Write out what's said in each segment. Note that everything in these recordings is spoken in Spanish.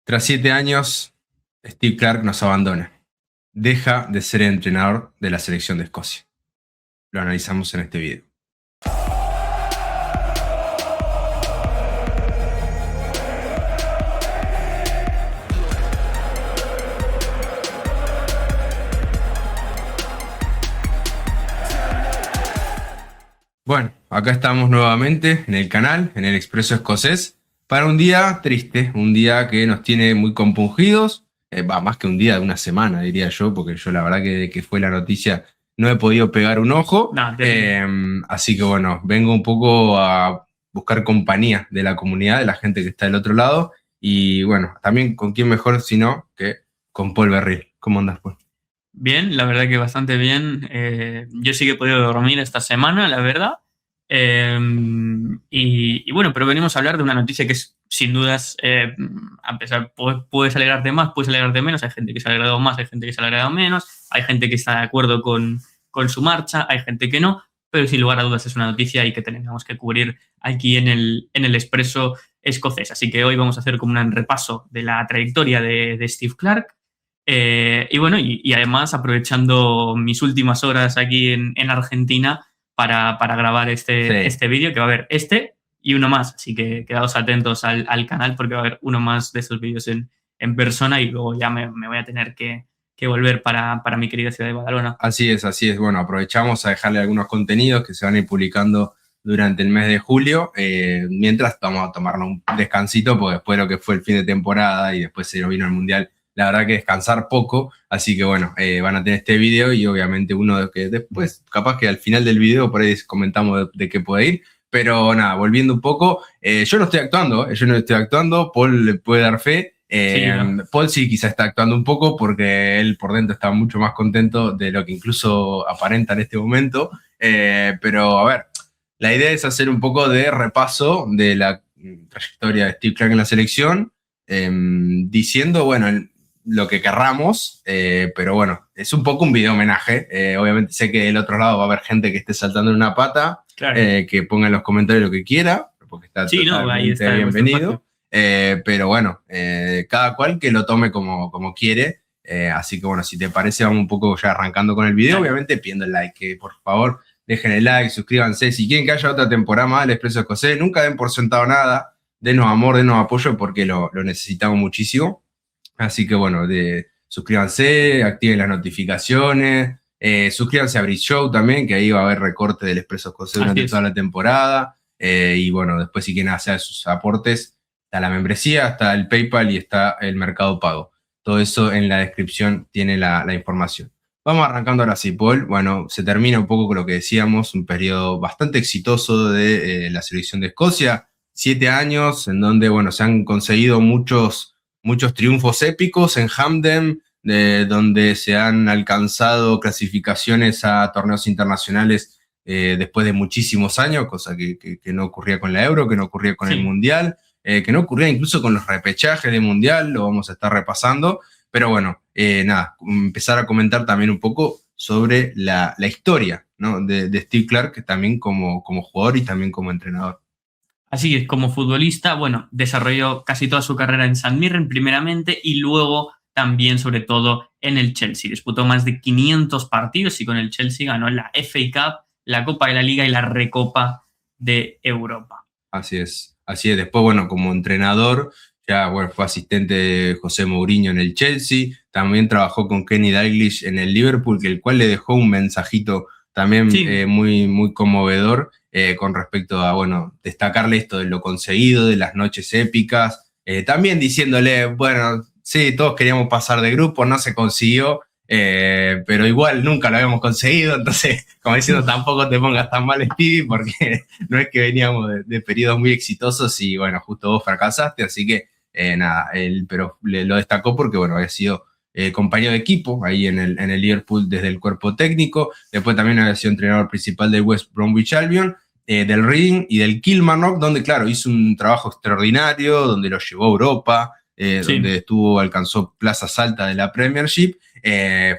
Tras 7 años, Steve Clarke nos abandona. Deja de ser el entrenador de la selección de Escocia. Lo analizamos en este video. Bueno, acá estamos nuevamente en el canal, en el Expreso Escocés, para un día triste, un día que nos tiene muy compungidos, más que un día, de una semana diría yo, porque yo la verdad que desde que fue la noticia no he podido pegar un ojo, No, así que bueno, vengo un poco a buscar compañía de la comunidad, de la gente que está del otro lado, y bueno, también con quién mejor sino que con Paul Berril. ¿Cómo andas, Paul? bien, la verdad que bastante bien. Yo sí que he podido dormir esta semana, la verdad. Y bueno, pero venimos a hablar de una noticia que es, sin dudas, a pesar, puedes alegrarte más, puedes alegrarte menos. Hay gente que se ha alegrado más, hay gente que se ha alegrado menos. Hay gente que está de acuerdo con su marcha, hay gente que no. Pero sin lugar a dudas es una noticia y que tenemos que cubrir aquí en el Expreso Escocés. Así que hoy vamos a hacer como un repaso de la trayectoria de Steve Clarke. Y bueno, y además aprovechando mis últimas horas aquí en Argentina para grabar este vídeo, que va a haber este y uno más. Así que quedaos atentos al canal porque va a haber uno más de estos vídeos en persona y luego ya me voy a tener que volver para mi querida ciudad de Badalona. Así es, así es. Bueno, aprovechamos a dejarle algunos contenidos que se van a ir publicando durante el mes de julio, mientras vamos a tomarnos un descansito, porque después de lo que fue el fin de temporada y después se nos vino el Mundial, la verdad que descansar poco, así que bueno, van a tener este video y obviamente uno de que después, capaz que al final del video por ahí comentamos de qué puede ir, pero nada, volviendo un poco, yo no estoy actuando, Paul le puede dar fe. Sí, no. Paul sí quizá está actuando un poco porque él por dentro está mucho más contento de lo que incluso aparenta en este momento, pero a ver, la idea es hacer un poco de repaso de la trayectoria de Steve Clarke en la selección, diciendo, bueno, lo que querramos, pero bueno, es un poco un video homenaje. Obviamente sé que del otro lado va a haber gente que esté saltando en una pata, Claro. que ponga en los comentarios lo que quiera, porque está Sí, no, ahí totalmente está bienvenido. Pero bueno, cada cual que lo tome como quiere. Así que bueno, si te parece, vamos un poco ya arrancando con el video. Dale. Obviamente pidiendo el like, que por favor dejen el like, suscríbanse. Si quieren que haya otra temporada más del Expreso Escocés, nunca den por sentado nada. Denos amor, denos apoyo porque lo necesitamos muchísimo. Así que bueno, suscríbanse, activen las notificaciones, suscríbanse a Bridge Show también, que ahí va a haber recorte del Expreso Escocés durante toda la temporada. Y bueno, después si quieren hacer sus aportes, está la membresía, está el PayPal y está el Mercado Pago. Todo eso en la descripción tiene la información. Vamos arrancando ahora sí, Paul. Bueno, se termina un poco con lo que decíamos, un periodo bastante exitoso de la selección de Escocia. 7 años en donde, bueno, se han conseguido muchos triunfos épicos en Hampden, donde se han alcanzado clasificaciones a torneos internacionales después de muchísimos años, cosa que no ocurría con la Euro, que no ocurría con el Mundial, que no ocurría incluso con los repechajes de Mundial, lo vamos a estar repasando. Pero bueno, nada, empezar a comentar también un poco sobre la historia, ¿no?, de Steve Clarke, también como jugador y también como entrenador. Así es, como futbolista, bueno, desarrolló casi toda su carrera en St. Mirren primeramente y luego también, sobre todo, en el Chelsea. Disputó más de 500 partidos y con el Chelsea ganó la FA Cup, la Copa de la Liga y la Recopa de Europa. Así es, así es. Después, bueno, como entrenador, ya bueno, fue asistente de José Mourinho en el Chelsea, también trabajó con Kenny Dalglish en el Liverpool, el cual le dejó un mensajito también muy, muy conmovedor con respecto a, bueno, destacarle esto de lo conseguido, de las noches épicas, también diciéndole, bueno, sí, todos queríamos pasar de grupo, no se consiguió, pero igual nunca lo habíamos conseguido, entonces, como diciendo, tampoco te pongas tan mal, Stevie, porque no es que veníamos de periodos muy exitosos y, bueno, justo vos fracasaste, así que, nada, él pero lo destacó porque, bueno, había sido compañero de equipo ahí en el Liverpool desde el cuerpo técnico, después también había sido entrenador principal del West Bromwich Albion, del Reading y del Kilmarnock, donde, claro, hizo un trabajo extraordinario, donde lo llevó a Europa, donde alcanzó plazas altas de la Premiership,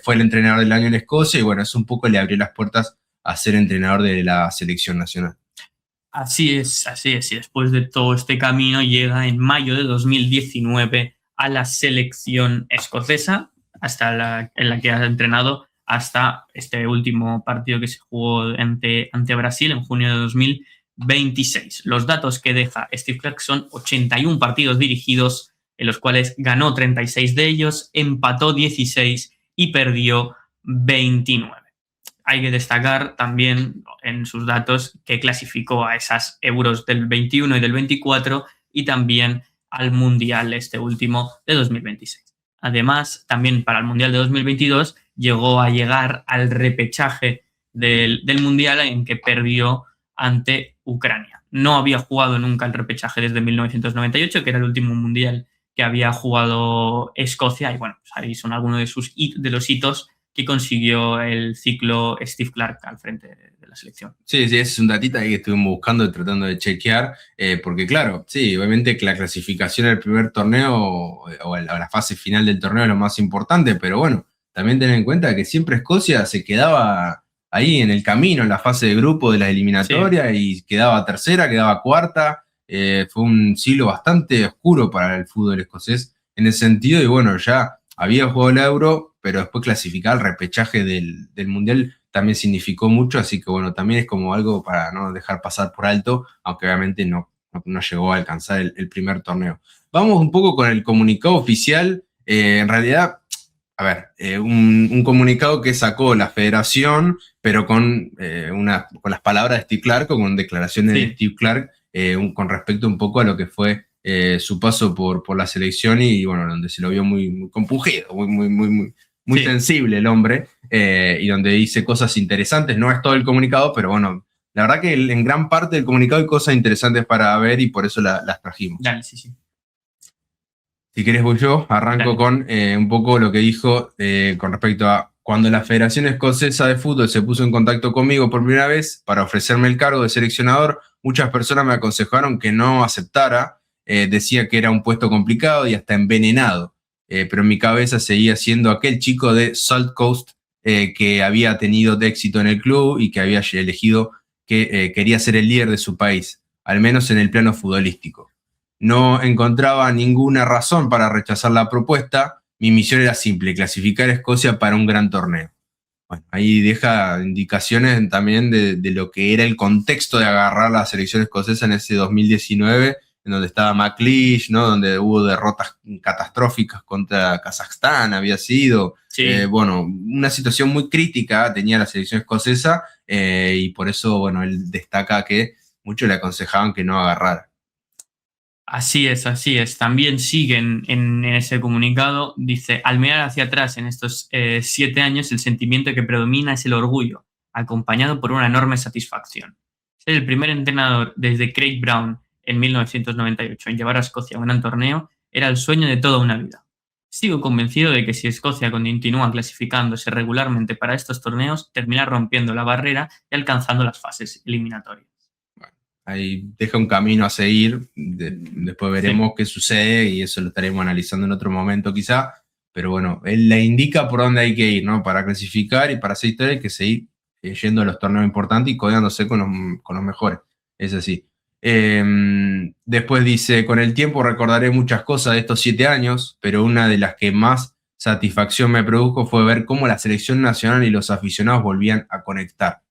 fue el entrenador del año en Escocia y bueno, eso un poco le abrió las puertas a ser entrenador de la selección nacional. Así es, y después de todo este camino llega en mayo de 2019 a la selección escocesa, en la que ha entrenado hasta este último partido que se jugó ante Brasil en junio de 2026. Los datos que deja Steve Clarke son 81 partidos dirigidos, en los cuales ganó 36 de ellos, empató 16 y perdió 29. Hay que destacar también en sus datos que clasificó a esas Euros del 21 y del 24 y también al Mundial este último de 2026. Además, también para el Mundial de 2022 llegó a llegar al repechaje del Mundial, en que perdió ante Ucrania. No había jugado nunca el repechaje desde 1998, que era el último Mundial que había jugado Escocia, y bueno, pues ahí son algunos de los hitos que consiguió el ciclo Steve Clarke al frente de la selección. Sí, ese es un datita ahí que estuvimos buscando y tratando de chequear, porque claro, sí, obviamente que la clasificación al primer torneo o a la fase final del torneo es lo más importante, pero bueno, también tener en cuenta que siempre Escocia se quedaba ahí en el camino, en la fase de grupo de las eliminatorias, sí, y quedaba tercera, quedaba cuarta. Fue un siglo bastante oscuro para el fútbol escocés en ese sentido, y bueno, ya había jugado el Euro, pero después clasificar al repechaje del Mundial también significó mucho, así que bueno, también es como algo para no dejar pasar por alto, aunque obviamente no llegó a alcanzar el primer torneo. Vamos un poco con el comunicado oficial. En realidad, a ver, un comunicado que sacó la federación, pero con las palabras de Steve Clarke, o con declaraciones de Steve Clarke, con respecto un poco a lo que fue su paso por la selección, y bueno, donde se lo vio muy compungido, muy sí, sensible el hombre, y donde dice cosas interesantes. No es todo el comunicado, pero bueno, la verdad que en gran parte del comunicado hay cosas interesantes para ver, y por eso las trajimos. Dale, sí. Si querés voy yo, arranco con un poco lo que dijo con respecto a cuando la Federación Escocesa de Fútbol se puso en contacto conmigo por primera vez para ofrecerme el cargo de seleccionador. Muchas personas me aconsejaron que no aceptara, decía que era un puesto complicado y hasta envenenado, pero en mi cabeza seguía siendo aquel chico de Salt Coast que había tenido éxito en el club y que había elegido que quería ser el líder de su país, al menos en el plano futbolístico. No encontraba ninguna razón para rechazar la propuesta. Mi misión era simple: clasificar a Escocia para un gran torneo. Bueno, ahí deja indicaciones también de lo que era el contexto de agarrar la selección escocesa en ese 2019, en donde estaba McLeish, ¿no? Donde hubo derrotas catastróficas contra Kazajstán, había sido. Sí. Bueno, una situación muy crítica tenía la selección escocesa, y por eso, bueno, él destaca que muchos le aconsejaban que no agarrara. Así es. También siguen en ese comunicado, dice: al mirar hacia atrás en estos 7 años, el sentimiento que predomina es el orgullo, acompañado por una enorme satisfacción. Ser el primer entrenador desde Craig Brown en 1998 en llevar a Escocia a un gran torneo era el sueño de toda una vida. Sigo convencido de que si Escocia continúa clasificándose regularmente para estos torneos, termina rompiendo la barrera y alcanzando las fases eliminatorias. Ahí deja un camino a seguir, después veremos qué sucede, y eso lo estaremos analizando en otro momento quizá, pero bueno, él le indica por dónde hay que ir, ¿no? Para clasificar y para hacer historia hay que seguir yendo a los torneos importantes y codeándose con los mejores, es así. Después dice: con el tiempo recordaré muchas cosas de estos 7 años, pero una de las que más satisfacción me produjo fue ver cómo la selección nacional y los aficionados volvían a conectar.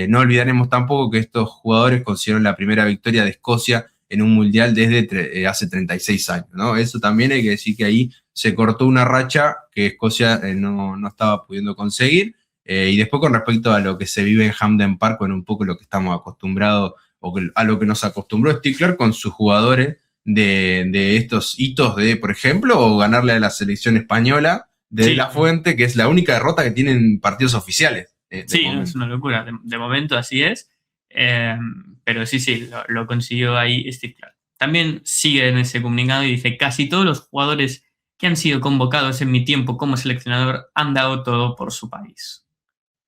No olvidaremos tampoco que estos jugadores consiguieron la primera victoria de Escocia en un mundial desde hace 36 años, ¿no? Eso también hay que decir, que ahí se cortó una racha que Escocia no estaba pudiendo conseguir. Y después, con respecto a lo que se vive en Hampden Park, con un poco lo que estamos acostumbrados, o a lo que nos acostumbró Steve Clarke con sus jugadores, de estos hitos de, por ejemplo, ganarle a la selección española de La Fuente, que es la única derrota que tienen partidos oficiales. Sí, no, es una locura. De momento así es. Pero sí, lo consiguió ahí Steve Clarke. También sigue en ese comunicado y dice: casi todos los jugadores que han sido convocados en mi tiempo como seleccionador han dado todo por su país.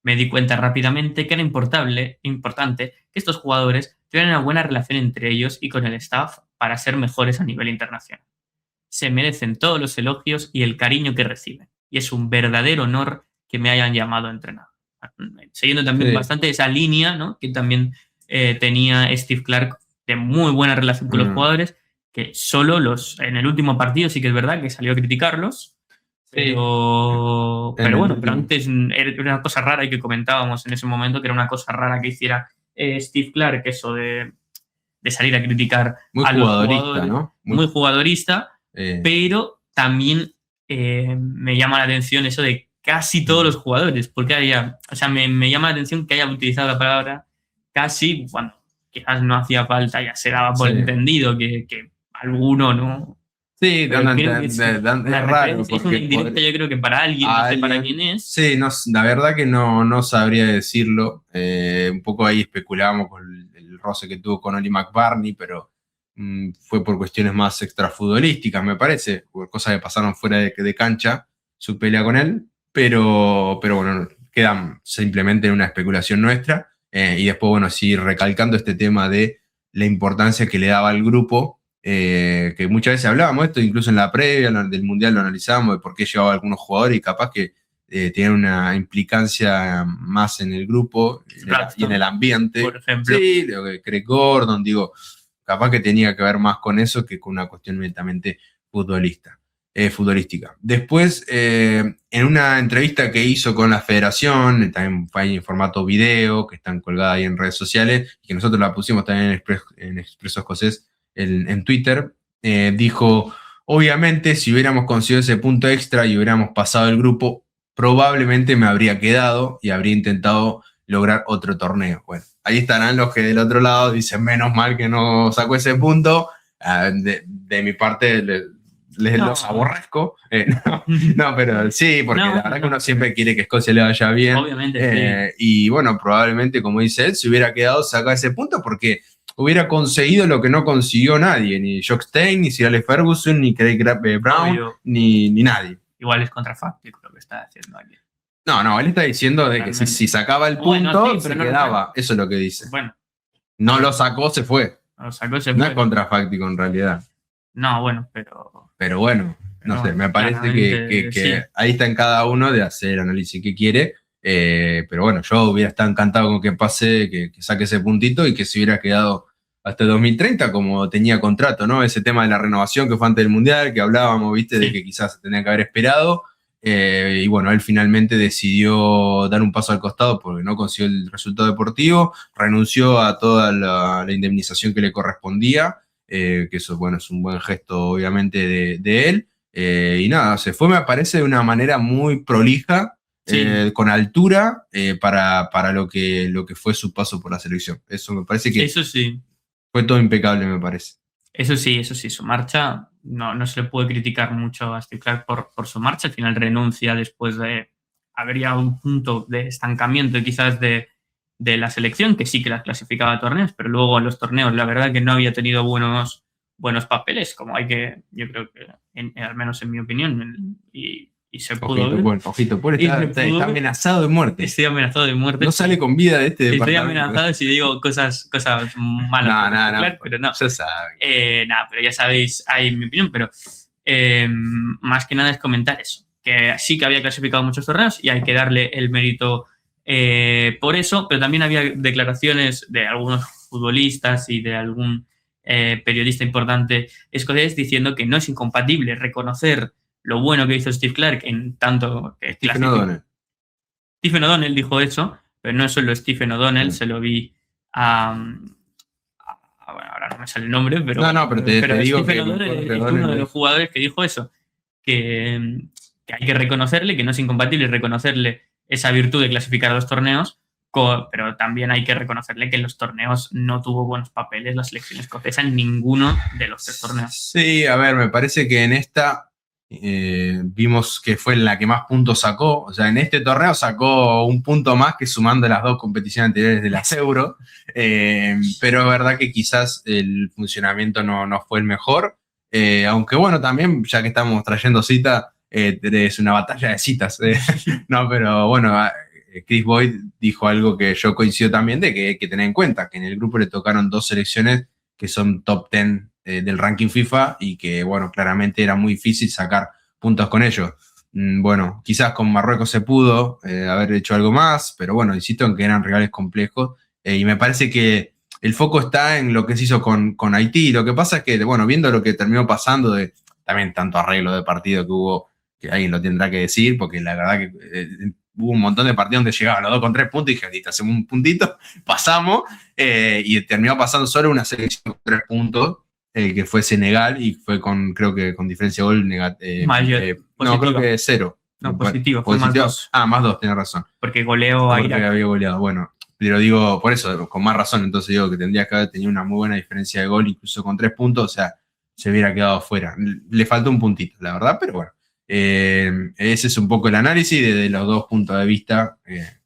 Me di cuenta rápidamente que era importante que estos jugadores tuvieran una buena relación entre ellos y con el staff para ser mejores a nivel internacional. Se merecen todos los elogios y el cariño que reciben, y es un verdadero honor que me hayan llamado a entrenar. Siguiendo también bastante esa línea, ¿no?, que también tenía Steve Clarke, de muy buena relación con los jugadores, que solo en el último partido sí que es verdad que salió a criticarlos, pero bueno, pero antes era una cosa rara y que comentábamos en ese momento que era una cosa rara que hiciera Steve Clark, eso de salir a criticar muy a los jugadorista, jugadores, ¿no? muy jugadorista, pero también me llama la atención eso de casi todos los jugadores, porque me llama la atención que haya utilizado la palabra casi, bueno, quizás no hacía falta, ya se daba por entendido que alguno no. Sí, Pero creo que es raro. es una indirecta, yo creo que para alguien, no sé para quién es. Sí, no, la verdad que no sabría decirlo. Un poco ahí especulábamos con el roce que tuvo con Oli McBurney, pero fue por cuestiones más extrafutbolísticas, me parece, por cosas que pasaron fuera de cancha, su pelea con él, pero bueno, quedan simplemente en una especulación nuestra. Y después, bueno, sí, recalcando este tema de la importancia que le daba al grupo, que muchas veces hablábamos esto, incluso en la previa del Mundial lo analizábamos, de por qué llevaba algunos jugadores y capaz que tenían una implicancia más en el grupo y en el ambiente. Por ejemplo. Sí, lo que Craig Gordon, digo, capaz que tenía que ver más con eso que con una cuestión netamente futbolística. Después, en una entrevista que hizo con la federación, también fue ahí en formato video, que están colgadas ahí en redes sociales, y que nosotros la pusimos también en Expreso Escocés en Twitter, dijo, obviamente si hubiéramos conseguido ese punto extra y hubiéramos pasado el grupo, probablemente me habría quedado y habría intentado lograr otro torneo. Bueno, ahí estarán los que del otro lado dicen, menos mal que no sacó ese punto. De mi parte, los aborrezco. No, pero sí, porque la verdad que uno siempre quiere que Escocia le vaya bien. Obviamente, sí. Y bueno, probablemente, como dice él, si hubiera quedado, saca ese punto porque hubiera conseguido lo que no consiguió nadie, ni Jock Stein, ni Sir Alex Ferguson, ni Craig Brown, ni nadie. Igual es contrafáctico lo que está haciendo aquí. No, él está diciendo de que si sacaba el punto, se quedaba. No. Eso es lo que dice. Bueno. No lo sacó, se fue. No lo sacó, se no fue. Es contrafáctico en realidad. No, bueno, Pero bueno, no sé, me parece que sí. Ahí está en cada uno de hacer el análisis que quiere. Pero bueno, yo hubiera estado encantado con que pase, que saque ese puntito y que se hubiera quedado hasta 2030 como tenía contrato, ¿no? Ese tema de la renovación que fue antes del Mundial, que hablábamos, ¿viste? Sí. De que quizás se tenía que haber esperado. Y bueno, él finalmente decidió dar un paso al costado porque no consiguió el resultado deportivo, renunció a toda la indemnización que le correspondía, que eso, bueno, es un buen gesto obviamente de él. Y nada, se fue, me parece, de una manera muy prolija, sí. Con altura, para lo que fue su paso por la selección. Eso me parece que eso sí. Fue todo impecable, me parece. Eso sí, su marcha no se le puede criticar mucho a Steve Clark por su marcha. Al final renuncia después de haber llegado a un punto de estancamiento quizás de la selección, que sí que las clasificaba a torneos, pero luego en los torneos la verdad que no había tenido buenos papeles, como yo creo que, al menos en mi opinión, y se pudo ver. Ojito, está amenazado de muerte. Estoy amenazado de muerte. No sale con vida de este departamento. Estoy amenazado si digo cosas malas. No, pero no. Ya sabe. Pero ya sabéis, ahí mi opinión, pero más que nada es comentar eso, que sí que había clasificado muchos torneos y hay que darle el mérito por eso, pero también había declaraciones de algunos futbolistas y de algún periodista importante escocés diciendo que no es incompatible reconocer lo bueno que hizo Steve Clark en tanto que Stephen O'Donnell. Stephen O'Donnell dijo eso, pero no es solo Stephen O'Donnell, se lo vi a bueno, ahora no me sale el nombre, pero pero te digo Stephen que O'Donnell es uno de los jugadores que dijo eso, que hay que reconocerle, que no es incompatible reconocerle esa virtud de clasificar a los torneos, pero también hay que reconocerle que en los torneos no tuvo buenos papeles la selección escocesa en ninguno de los 3 torneos. Sí, a ver, me parece que en esta vimos que fue la que más puntos sacó. O sea, en este torneo sacó un punto más que sumando las 2 competiciones anteriores de las Euro. Pero es verdad que quizás el funcionamiento no fue el mejor. Aunque bueno, también, ya que estamos trayendo cita, es una batalla de citas. No, pero bueno, Chris Boyd dijo algo que yo coincido también, de que hay que tener en cuenta, que en el grupo le tocaron 2 selecciones que son top 10 del ranking FIFA y que, bueno, claramente era muy difícil sacar puntos con ellos. Bueno, quizás con Marruecos se pudo haber hecho algo más, pero bueno, insisto en que eran rivales complejos y me parece que el foco está en lo que se hizo con Haití. Lo que pasa es que, bueno, viendo lo que terminó pasando, de también tanto arreglo de partido que hubo, que alguien lo tendrá que decir, porque la verdad que hubo un montón de partidos donde llegaban los dos con 3 puntos y dije, ahorita hacemos un puntito, pasamos, y terminó pasando solo una selección con 3 puntos, que fue Senegal, y fue creo que con diferencia de gol no, creo que 0. No, positivo, fue más 2. Más 2, tenés razón. Porque goleó a Irak. Porque había goleado, bueno. Pero digo, por eso, con más razón, entonces digo que tendría que haber tenido una muy buena diferencia de gol, incluso con 3 puntos, o sea, se hubiera quedado fuera. Le faltó un puntito, la verdad, pero bueno. Ese es un poco el análisis desde los dos puntos de vista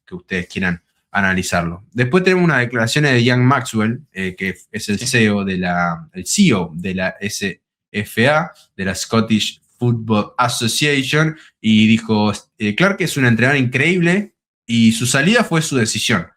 que ustedes quieran analizarlo. Después tenemos unas declaraciones de Ian Maxwell, que es el CEO de la SFA, de la Scottish Football Association, y dijo, Clarke es un entrenador increíble y su salida fue su decisión.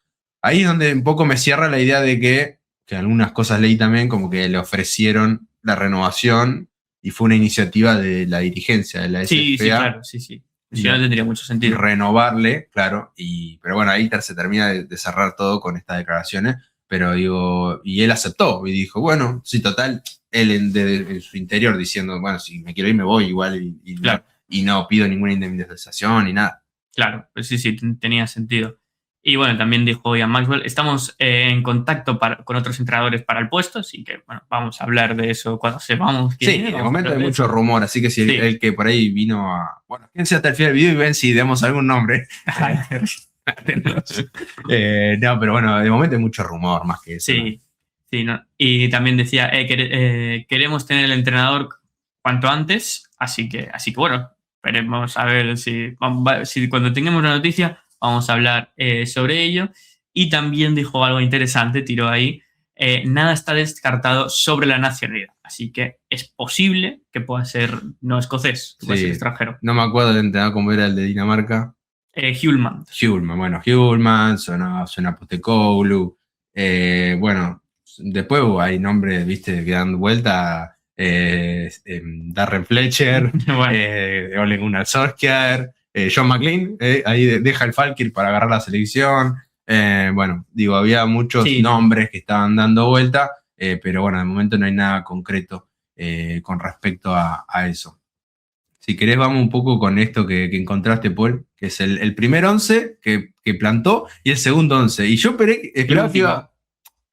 Ahí es donde un poco me cierra la idea de que algunas cosas leí también, como que le ofrecieron la renovación y fue una iniciativa de la dirigencia de la SFA. Sí, claro, sí. Si no tendría mucho sentido. Y renovarle, claro, pero bueno, ahí se termina de cerrar todo con estas declaraciones, pero digo, y él aceptó y dijo, bueno, sí, total, él en su interior diciendo, bueno, si me quiero ir me voy igual claro. y no pido ninguna indemnización ni nada. Claro, pues sí, tenía sentido. Y bueno, también dijo Ian Maxwell, estamos en contacto con otros entrenadores para el puesto, así que bueno, vamos a hablar de eso cuando sepamos. Sí, en el momento hay mucho rumor, así que si el que por ahí vino a... Bueno, quédense hasta el final del video y ven si demos algún nombre. No, pero bueno, de momento hay mucho rumor más que eso. Sí, ¿no? Y también decía, queremos tener el entrenador cuanto antes, así que bueno, esperemos a ver si cuando tengamos la noticia vamos a hablar sobre ello. Y también dijo algo interesante, tiró ahí, nada está descartado sobre la nacionalidad, así que es posible que pueda ser no escocés, que pueda ser extranjero. No me acuerdo del entrenador cómo era el de Dinamarca. Hjulmand. Bueno, Hjulmand, suena Postecoglou. Bueno, después hay nombres, viste, que dan vuelta. Darren Fletcher, bueno. Ole Gunnar Solskjaer, John McLean, ahí deja el Falkir para agarrar la selección. Bueno, digo, había muchos nombres que estaban dando vuelta, pero bueno, de momento no hay nada concreto con respecto a eso. Si querés, vamos un poco con esto que encontraste, Paul, que es el primer 11 que plantó y el segundo 11. Y yo esperaba que iba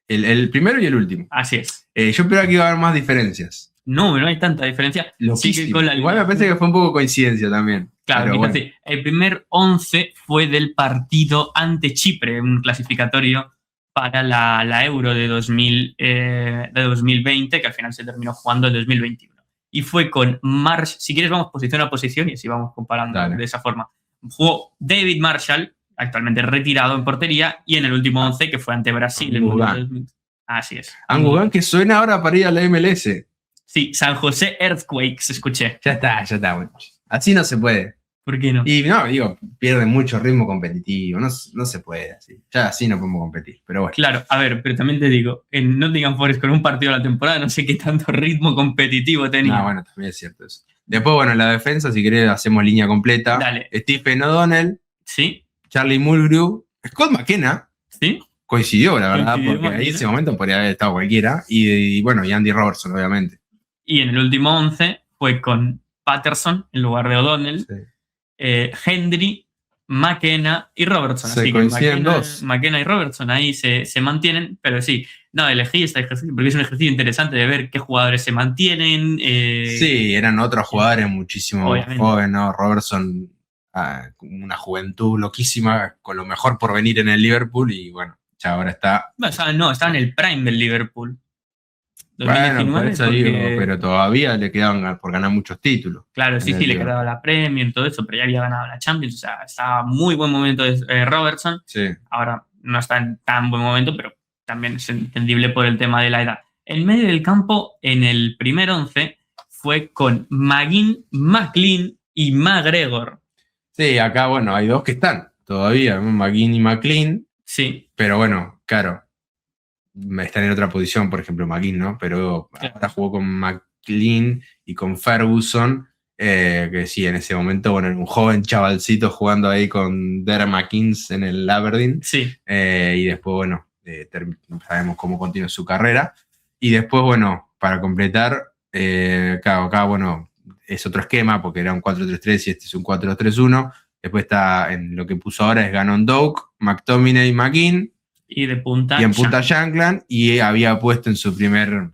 el primero y el último. Así es. Yo esperaba que iba a haber más diferencias. No hay tanta diferencia. Sí que igual me parece que fue un poco coincidencia también. Claro, fíjate, bueno. El primer 11 fue del partido ante Chipre, un clasificatorio para la Euro de 2020, que al final se terminó jugando en 2021. Y fue con si quieres vamos posición a posición y así vamos comparando. Dale. De esa forma. Jugó David Marshall, actualmente retirado en portería, y en el último 11 que fue ante Brasil. Así es. Angugan, que suena ahora para ir a la MLS. Sí, San José Earthquakes, escuché. Ya está. Bueno. Así no se puede. ¿Por qué no? Y no, digo, pierde mucho ritmo competitivo. No se puede así. Ya así no podemos competir, pero bueno. Claro, a ver, pero también te digo, en Nottingham Forest con un partido a la temporada no sé qué tanto ritmo competitivo tenía. No, bueno, también es cierto eso. Después, bueno, en la defensa, si querés, hacemos línea completa. Dale. Stephen O'Donnell. Sí. Charlie Mulgrew. Scott McKenna. Sí. Coincidió, la verdad, porque ahí en ese momento podría haber estado cualquiera. Y bueno, y Andy Robertson, obviamente. Y en el último 11 fue con Patterson en lugar de O'Donnell, Hendry, McKenna y Robertson. Así que McKenna y Robertson ahí se mantienen, pero sí, no, elegí este ejercicio porque es un ejercicio interesante de ver qué jugadores se mantienen. Sí, eran otros jugadores muchísimo jóvenes, ¿no? Robertson, una juventud loquísima, con lo mejor por venir en el Liverpool y bueno, ya ahora está... No, estaba en el prime del Liverpool. 2019, bueno, por eso digo, pero todavía le quedaban por ganar muchos títulos. Claro, sí, le quedaba la Premier y todo eso, pero ya había ganado la Champions, o sea, estaba muy buen momento de Robertson. Sí. Ahora no está en tan buen momento, pero también es entendible por el tema de la edad. En medio del campo, en el primer 11, fue con McGinn, McLean y McGregor. Sí, acá, bueno, hay dos que están todavía, McGinn y McLean. Sí. Pero bueno, claro. Están en otra posición, por ejemplo, McGinn, ¿no? Pero ahora jugó con McLean y con Ferguson, que sí, en ese momento, bueno, un joven chavalcito jugando ahí con Derek McInnes en el Aberdeen. Sí. Y después, bueno, sabemos cómo continúa su carrera. Y después, bueno, para completar, acá, bueno, es otro esquema porque era un 4-3-3 y este es un 4-3-1. Después está en lo que puso ahora es Gannon Doak, McTominay, McGinn. Y de punta. Y en punta Shankland. Y había puesto en su primer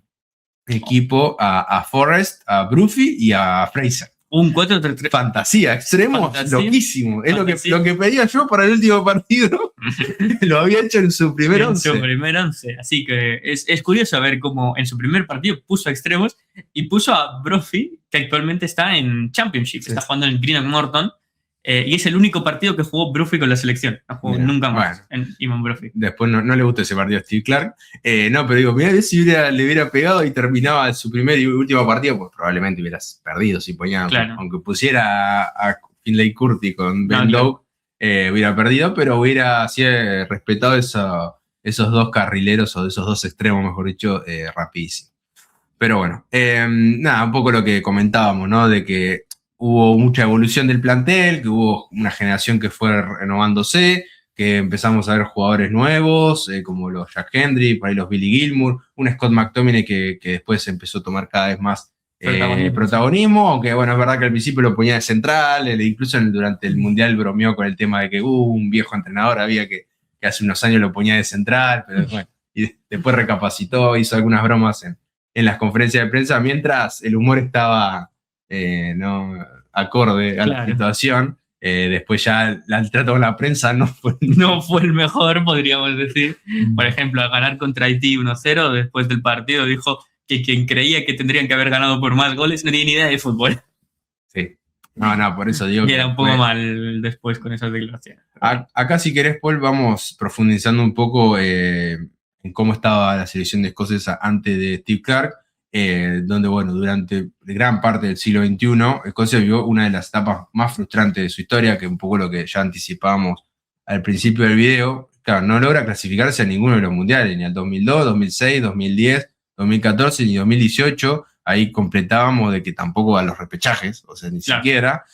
equipo a Forrest, a Bruffy y a Fraser. Un 4-3-3. Fantasía, extremos, loquísimo. Es lo que pedía yo para el último partido. Lo había hecho en su primer 11. En su primer 11. Así que es curioso ver cómo en su primer partido puso a extremos y puso a Brophy, que actualmente está en Championship. Sí. Está jugando en Greenock Morton. Y es el único partido que jugó Brophy con la selección. No jugó nunca más en Eamon Brophy. Después no le gustó ese partido a Steve Clark. No, pero digo, mirá si le hubiera pegado y terminaba su primer y último partido, pues probablemente hubieras perdido si ponía, claro. Aunque pusiera a Finlay Curtis con Ben Doak, hubiera perdido, pero hubiera respetado esos dos carrileros o esos dos extremos, mejor dicho, rapidísimo. Pero bueno, nada, un poco lo que comentábamos, ¿no? De que hubo mucha evolución del plantel, que hubo una generación que fue renovándose, que empezamos a ver jugadores nuevos, como los Jack Hendry, por ahí los Billy Gilmour, un Scott McTominay que después empezó a tomar cada vez más protagonismo, aunque bueno, es verdad que al principio lo ponía de central, incluso durante el Mundial bromeó con el tema de que un viejo entrenador había que hace unos años lo ponía de central, pero bueno, y después recapacitó, hizo algunas bromas en las conferencias de prensa, mientras el humor estaba no acorde a la situación. Después ya el trato con la prensa no fue el mejor, podríamos decir. Por ejemplo, al ganar contra Haití 1-0, después del partido dijo que quien creía que tendrían que haber ganado por más goles no tenía ni idea de fútbol. Sí. No, por eso digo y era un poco mal después con esas declaraciones. Acá, si querés, Paul, vamos profundizando un poco en cómo estaba la selección escocesa antes de Steve Clark. Donde, bueno, durante gran parte del siglo XXI, Escocia vivió una de las etapas más frustrantes de su historia, que un poco lo que ya anticipábamos al principio del video. Claro, no logra clasificarse a ninguno de los mundiales, ni al 2002, 2006, 2010, 2014, ni 2018. Ahí completábamos de que tampoco a los repechajes, o sea, ni siquiera,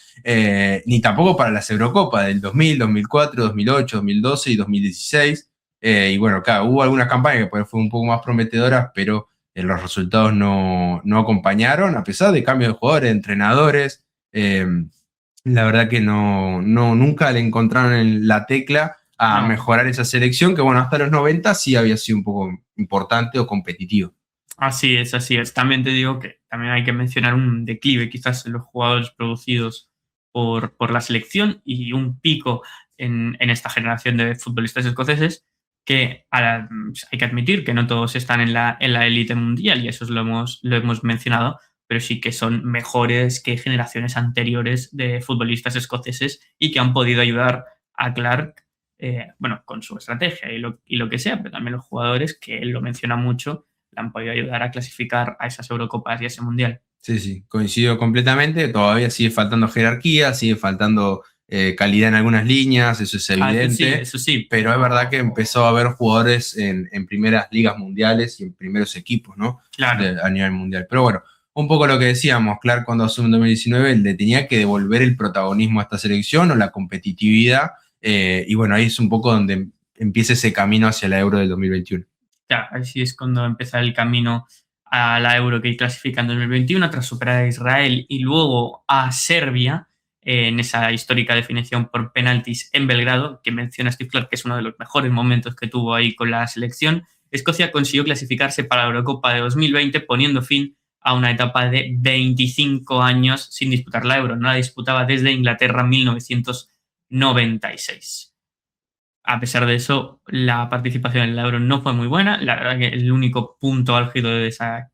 ni tampoco para las Eurocopas del 2000, 2004, 2008, 2012 y 2016. Y bueno, claro, hubo algunas campañas que fueron un poco más prometedoras, pero los resultados no acompañaron, a pesar de cambios de jugadores, de entrenadores. La verdad que nunca le encontraron en la tecla a mejorar esa selección, que bueno, hasta los 90 sí había sido un poco importante o competitivo. Así es. También te digo que también hay que mencionar un declive quizás en los jugadores producidos por la selección y un pico en esta generación de futbolistas escoceses, que hay que admitir que no todos están en la élite mundial, y eso lo hemos mencionado, pero sí que son mejores que generaciones anteriores de futbolistas escoceses y que han podido ayudar a Clark, con su estrategia y lo que sea, pero también los jugadores, que él lo menciona mucho, le han podido ayudar a clasificar a esas Eurocopas y a ese Mundial. Sí, coincido completamente. Todavía sigue faltando jerarquía, sigue faltando calidad en algunas líneas, eso es evidente. Eso sí. Pero es verdad que empezó a haber jugadores en primeras ligas mundiales y en primeros equipos, ¿no? Claro. A nivel mundial. Pero bueno, un poco lo que decíamos, Clark cuando asume en 2019, le tenía que devolver el protagonismo a esta selección o la competitividad. Y bueno, ahí es un poco donde empieza ese camino hacia la Euro del 2021. Claro, así es cuando empieza el camino a la Euro que clasifica en 2021 tras superar a Israel y luego a Serbia en esa histórica definición por penaltis en Belgrado, que menciona Steve Clark, que es uno de los mejores momentos que tuvo ahí con la selección. Escocia consiguió clasificarse para la Eurocopa de 2020, poniendo fin a una etapa de 25 años sin disputar la Euro. No la disputaba desde Inglaterra en 1996. A pesar de eso, la participación en la Euro no fue muy buena. La verdad que el único punto álgido de esa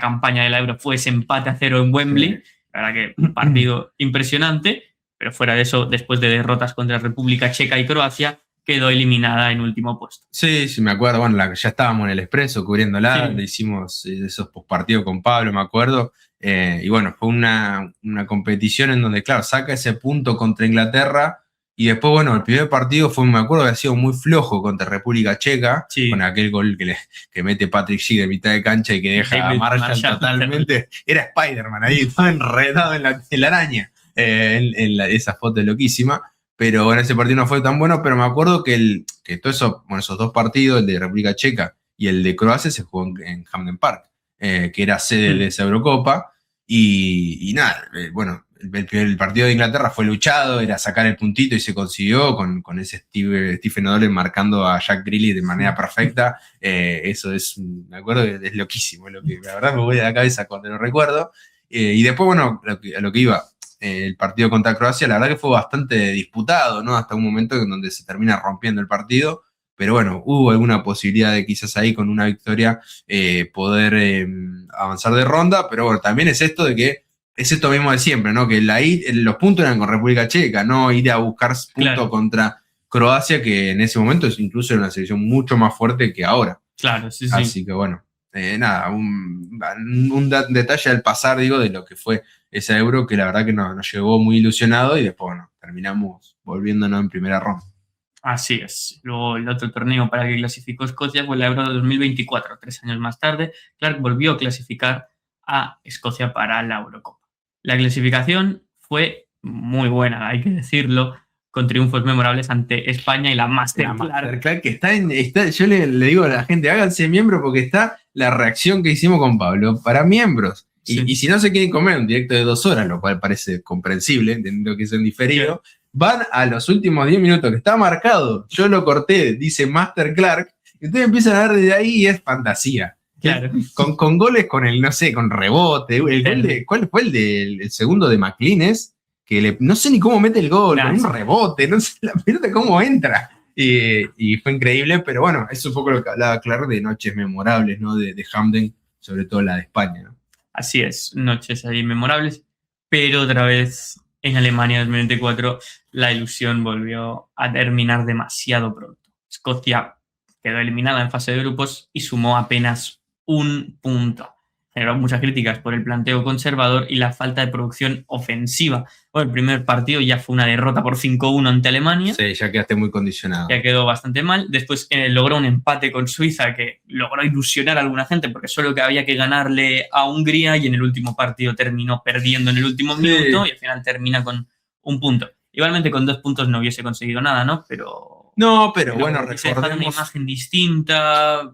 campaña de la Euro fue ese empate a 0 en Wembley. Sí. La verdad que un partido impresionante, pero fuera de eso, después de derrotas contra República Checa y Croacia, quedó eliminada en último puesto. Sí, me acuerdo. Bueno, ya estábamos en el Expreso cubriéndola, sí. Le hicimos esos postpartidos con Pablo, me acuerdo. Y bueno, fue una competición en donde, claro, saca ese punto contra Inglaterra. Y después, bueno, el primer partido me acuerdo que había sido muy flojo contra República Checa, sí. Con aquel gol que mete Patrick Schick de mitad de cancha y que deja a Marshall totalmente. Era Spider-Man ahí, todo enredado en la araña. Esa foto es loquísima. pero bueno, ese partido no fue tan bueno, pero me acuerdo que todo eso, bueno, esos dos partidos, el de República Checa y el de Croacia, se jugó en Hampden Park, que era sede de esa Eurocopa, y nada, bueno, el partido de Inglaterra fue luchado, era sacar el puntito y se consiguió con ese Stephen O'Donnell marcando a Jack Grealish de manera perfecta. Eso es, me acuerdo, es loquísimo, lo que la verdad me voy de la cabeza cuando lo recuerdo. Y después, bueno, a lo que iba, el partido contra Croacia, la verdad que fue bastante disputado, ¿no? Hasta un momento en donde se termina rompiendo el partido. Pero bueno, hubo alguna posibilidad de quizás ahí con una victoria poder avanzar de ronda, pero bueno, también es esto de que es esto mismo de siempre, ¿no? Que los puntos eran con República Checa, no ir a buscar puntos contra Croacia, que en ese momento incluso era una selección mucho más fuerte que ahora. Claro, sí. Así que bueno, nada, un detalle al pasar, digo, de lo que fue esa Euro, que la verdad que nos llegó muy ilusionado y después, bueno, terminamos volviéndonos en primera ronda. Así es. Luego el otro torneo para el que clasificó Escocia fue la Euro de 2024. 3 años más tarde, Clark volvió a clasificar a Escocia para la Eurocopa. La clasificación fue muy buena, hay que decirlo, con triunfos memorables ante España y la Masterclass. Que yo le digo a la gente, háganse miembro porque está la reacción que hicimos con Pablo para miembros. Sí. Y si no se quieren comer un directo de 2 horas, lo cual parece comprensible, entendiendo que es en diferido, van a los últimos 10 minutos, que está marcado, yo lo corté, dice Master Clark, y ustedes empiezan a ver desde ahí y es fantasía. Claro. Con goles, con el, no sé, con rebote. El gol ¿cuál fue el segundo de McLean? Que no sé ni cómo mete el gol, con un rebote, no sé la pelota cómo entra. Y fue increíble, pero bueno, eso fue un poco lo que hablaba Clark de noches memorables, ¿no? De Hampden, sobre todo la de España, ¿no? Así es, noches ahí memorables, pero otra vez en Alemania 2024 la ilusión volvió a terminar demasiado pronto. Escocia quedó eliminada en fase de grupos y sumó apenas 1 punto. Generó muchas críticas por el planteo conservador y la falta de producción ofensiva. Bueno, el primer partido ya fue una derrota por 5-1 ante Alemania. Sí, ya quedaste muy condicionado. Ya quedó bastante mal. Después logró un empate con Suiza que logró ilusionar a alguna gente porque solo que había que ganarle a Hungría y en el último partido terminó perdiendo en el último minuto y al final termina con 1 punto. Igualmente con 2 puntos no hubiese conseguido nada, ¿no? Pero bueno, recordemos una imagen distinta.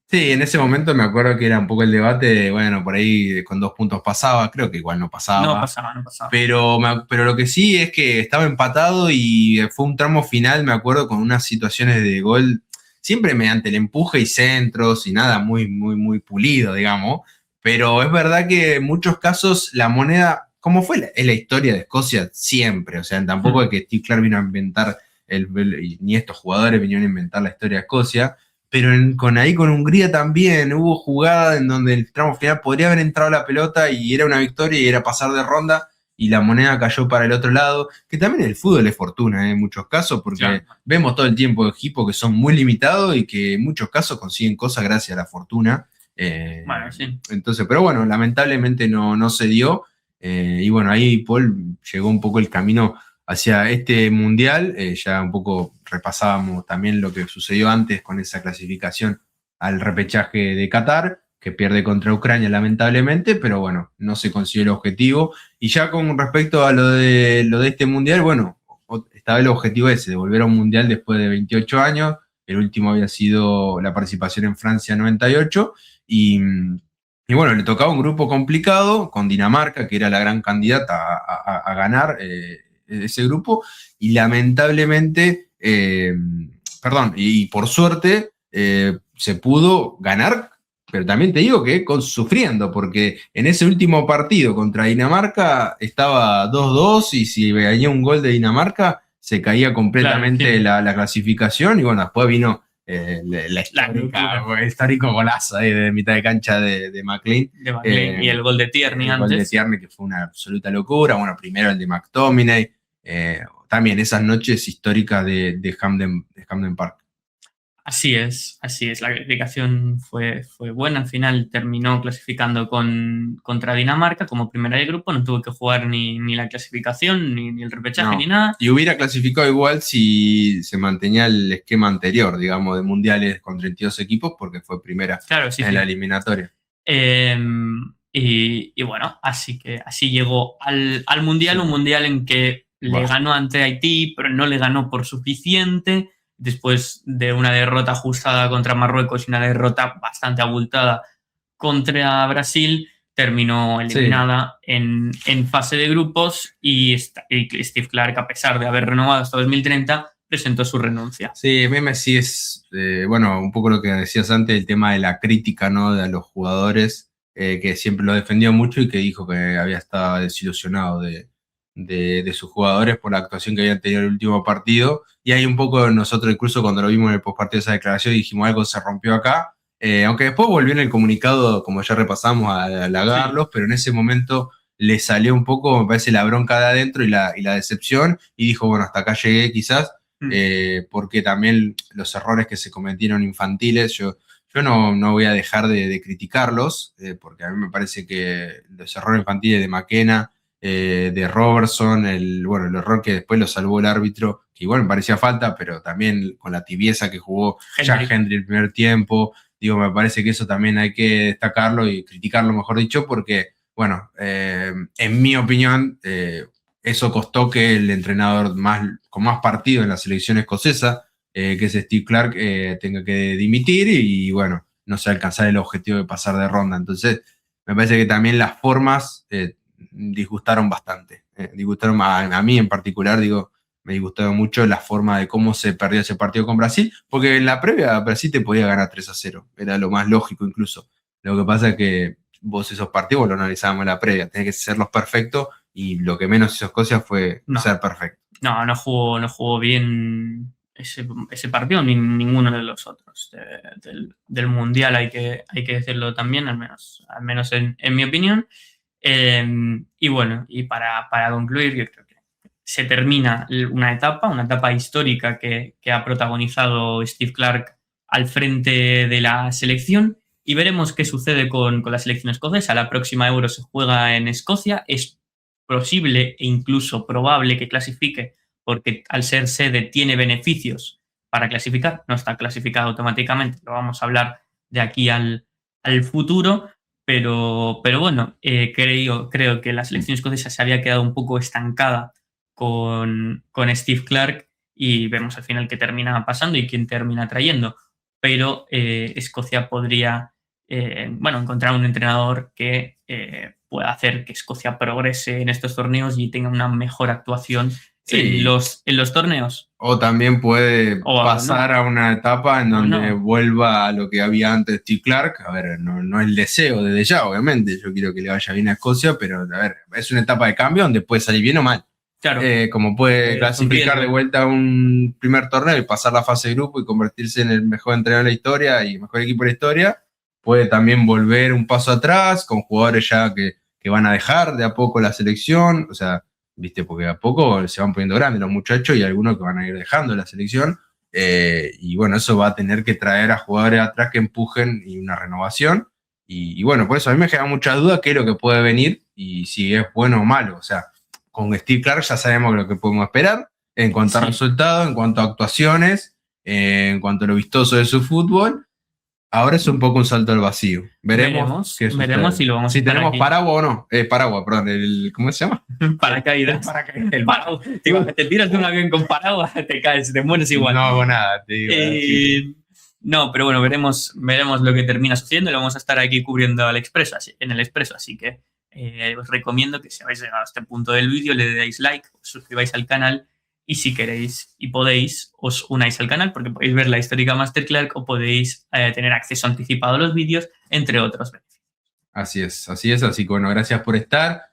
Sí, en ese momento me acuerdo que era un poco el debate de, bueno, por ahí con 2 puntos pasaba, creo que igual no pasaba. No pasaba. Pero lo que sí es que estaba empatado y fue un tramo final, me acuerdo, con unas situaciones de gol, siempre mediante el empuje y centros y nada muy, muy, muy pulido, digamos. Pero es verdad que en muchos casos la moneda, como fue es la historia de Escocia siempre, o sea, tampoco es que Steve Clark vino a inventar, ni estos jugadores vinieron a inventar la historia de Escocia. Pero con Hungría también hubo jugadas en donde el tramo final podría haber entrado la pelota y era una victoria y era pasar de ronda y la moneda cayó para el otro lado, que también el fútbol es fortuna en muchos casos, porque vemos todo el tiempo equipos que son muy limitados y que en muchos casos consiguen cosas gracias a la fortuna. Bueno, sí. Entonces, pero bueno, lamentablemente no se dio. Y bueno, ahí Paul llegó un poco el camino hacia este mundial. Ya un poco repasábamos también lo que sucedió antes con esa clasificación al repechaje de Qatar, que pierde contra Ucrania lamentablemente, pero bueno, no se consiguió el objetivo. Y ya con respecto a lo de este mundial, bueno, estaba el objetivo ese, de volver a un mundial después de 28 años. El último había sido la participación en Francia en 98. Y bueno, le tocaba un grupo complicado con Dinamarca, que era la gran candidata a ganar ese grupo, y lamentablemente, y por suerte, se pudo ganar, pero también te digo que sufriendo, porque en ese último partido contra Dinamarca estaba 2-2 y si venía un gol de Dinamarca se caía completamente la clasificación, y bueno, después vino el histórico golazo de mitad de cancha de McLean. Y el gol de Tierney antes. El gol de Tierney, que fue una absoluta locura. Bueno, primero el de McTominay. También esas noches históricas de Hampden Park. Así es. La clasificación fue buena. Al final terminó clasificando contra Dinamarca como primera de grupo. No tuvo que jugar ni la clasificación, ni el repechaje, ni nada. Y hubiera clasificado igual si se mantenía el esquema anterior, digamos, de mundiales con 32 equipos, porque fue primera en la eliminatoria. Y bueno, así llegó al mundial, un mundial en que Le ganó ante Haití, pero no le ganó por suficiente. Después de una derrota ajustada contra Marruecos y una derrota bastante abultada contra Brasil, terminó eliminada en fase de grupos y Steve Clarke, a pesar de haber renovado hasta 2030, presentó su renuncia. Sí, a mí me sí es, bueno, un poco lo que decías antes, el tema de la crítica, ¿no? De los jugadores, que siempre lo defendió mucho y que dijo que había estado desilusionado de sus jugadores por la actuación que habían tenido en el último partido. Y ahí un poco nosotros, incluso cuando lo vimos en el postpartido de esa declaración, dijimos algo se rompió acá. Aunque después volvió en el comunicado, como ya repasamos, a halagarlos, sí. Pero en ese momento le salió un poco, me parece, la bronca de adentro y la decepción, y dijo, bueno, hasta acá llegué quizás, porque también los errores que se cometieron infantiles, yo no voy a dejar de criticarlos, porque a mí me parece que los errores infantiles de McKenna, de Robertson, el error que después lo salvó el árbitro, que igual me parecía falta, pero también con la tibieza que jugó Jack Hendry el primer tiempo, digo, me parece que eso también hay que destacarlo y criticarlo, mejor dicho, porque, bueno, en mi opinión, eso costó que el entrenador con más partido en la selección escocesa, que es Steve Clarke, tenga que dimitir y, bueno, no se alcanzar el objetivo de pasar de ronda. Entonces, me parece que también las formas disgustaron bastante. Disgustaron a mí en particular, digo, me disgustó mucho la forma de cómo se perdió ese partido con Brasil, porque en la previa Brasil te podía ganar 3-0, era lo más lógico incluso. Lo que pasa es que vos esos partidos lo analizábamos en la previa, tenés que serlos perfectos y lo que menos hizo Escocia fue ser perfecto. No jugó bien ese partido ni ninguno de los otros del Mundial, hay que decirlo también, al menos en mi opinión. Y bueno, y para concluir, yo creo que se termina una etapa histórica que ha protagonizado Steve Clarke al frente de la selección, y veremos qué sucede con la selección escocesa. La próxima Euro se juega en Escocia, es posible e incluso probable que clasifique, porque al ser sede tiene beneficios para clasificar, no está clasificado automáticamente, lo vamos a hablar de aquí al futuro. Pero bueno, creo que la selección escocesa se había quedado un poco estancada con Steve Clarke, y vemos al final qué termina pasando y quién termina trayendo. Pero Escocia podría encontrar un entrenador que pueda hacer que Escocia progrese en estos torneos y tenga una mejor actuación en los torneos. O también puede pasar a una etapa en donde vuelva a lo que había antes Steve Clarke. A ver, no el deseo desde ya, obviamente. Yo quiero que le vaya bien a Escocia, pero a ver, es una etapa de cambio donde puede salir bien o mal. Claro. Como puede clasificar de vuelta a un primer torneo y pasar la fase de grupo y convertirse en el mejor entrenador de la historia y mejor equipo de la historia. Puede también volver un paso atrás con jugadores ya que van a dejar de a poco la selección. O sea, ¿viste? Porque a poco se van poniendo grandes los muchachos y algunos que van a ir dejando la selección. Y bueno, eso va a tener que traer a jugadores atrás que empujen y una renovación. Y bueno, por eso a mí me genera muchas dudas qué es lo que puede venir y si es bueno o malo. O sea, con Steve Clarke ya sabemos lo que podemos esperar en cuanto a resultados, en cuanto a actuaciones, en cuanto a lo vistoso de su fútbol. Ahora es un poco un salto al vacío. Veremos si lo vamos a si tenemos aquí. Paraguas o no. Paraguas, perdón. ¿Cómo se llama? Paracaídas. El paraguas. Te tiras de un avión con paraguas, te caes, te mueres igual. No hago nada, te digo. No, pero bueno, veremos lo que termina sucediendo y lo vamos a estar aquí cubriendo en el Expreso. Así que os recomiendo que si habéis llegado a este punto del vídeo le deis like, os suscribáis al canal y si queréis y podéis os unáis al canal, porque podéis ver la histórica Master Clarke o podéis tener acceso anticipado a los vídeos, entre otros beneficios. Así es. Así que bueno, gracias por estar.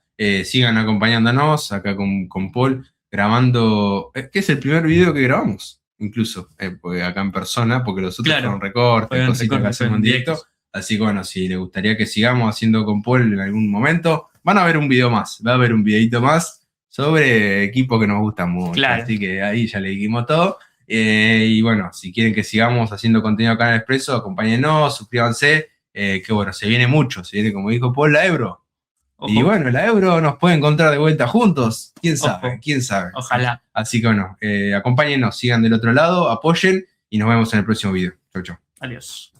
Sigan acompañándonos acá con Paul grabando, que es el primer video que grabamos, incluso, porque acá en persona, porque los otros fueron recortes, cositas que hacemos en directo. Así que bueno, si les gustaría que sigamos haciendo con Paul en algún momento, van a ver un video más, va a haber un videito más sobre equipos que nos gustan mucho. Claro. Así que ahí ya le dijimos todo. Y bueno, si quieren que sigamos haciendo contenido acá en el Expreso, acompáñennos, suscríbanse, que bueno, se viene mucho, se viene, como dijo Paul, la Euro. Ojo. Y bueno, la Euro nos puede encontrar de vuelta juntos, quién sabe. Ojalá. Así que bueno, acompáñennos, sigan del otro lado, apoyen y nos vemos en el próximo video. Chau. Adiós.